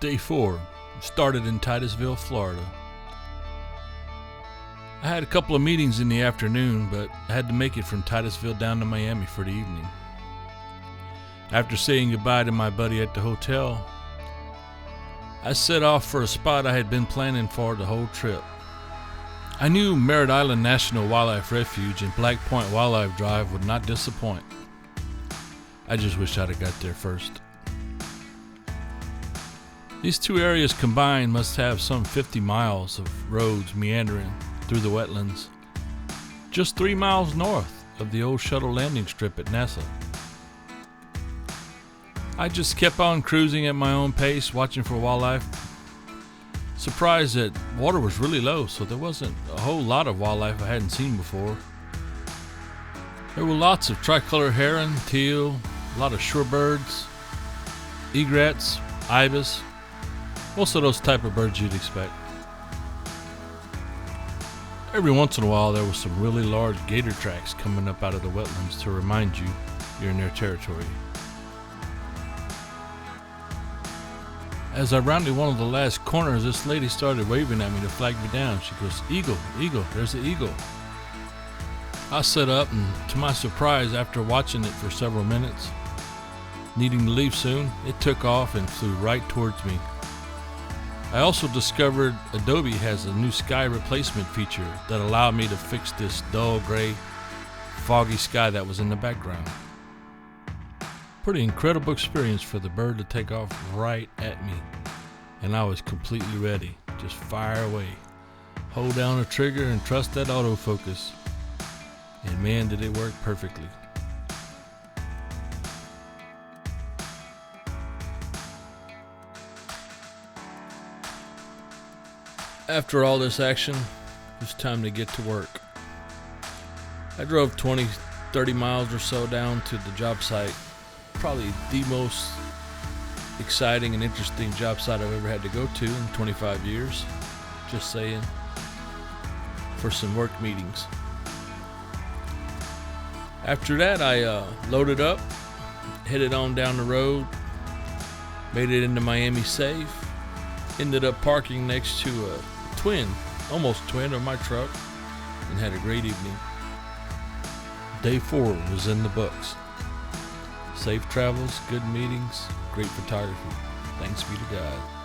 Day 4 started in Titusville, Florida. I had a couple of meetings in the afternoon, but I had to make it from Titusville down to Miami for the evening. After saying goodbye to my buddy at the hotel, I set off for a spot I had been planning for the whole trip. I knew Merritt Island National Wildlife Refuge and Black Point Wildlife Drive would not disappoint. I just wish I'd have got there first. These two areas combined must have some 50 miles of roads meandering through the wetlands, just 3 miles north of the old shuttle landing strip at NASA. I just kept on cruising at my own pace, watching for wildlife. Surprised that water was really low, so there wasn't a whole lot of wildlife I hadn't seen before. There were lots of tricolor heron, teal, a lot of shorebirds, egrets, ibis, most of those type of birds you'd expect. Every once in a while there were some really large gator tracks coming up out of the wetlands to remind you you're in their territory. As I rounded one of the last corners, this lady started waving at me to flag me down. She goes, "Eagle, eagle, there's the eagle." I sat up, and to my surprise, after watching it for several minutes, needing to leave soon, it took off and flew right towards me. I also discovered Adobe has a new sky replacement feature that allowed me to fix this dull gray, foggy sky that was in the background. Pretty incredible experience for the bird to take off right at me, and I was completely ready. Just fire away, hold down the trigger and trust that autofocus, and man did it work perfectly. After all this action, it was time to get to work. I drove 20-30 miles or so down to the job site. Probably the most exciting and interesting job site I've ever had to go to in 25 years. Just saying. For some work meetings. After that, I loaded up, headed on down the road, made it into Miami safe, ended up parking next to a almost twin of my truck, and had a great evening. Day 4 was in the books. Safe travels, good meetings, great photography. Thanks be to God.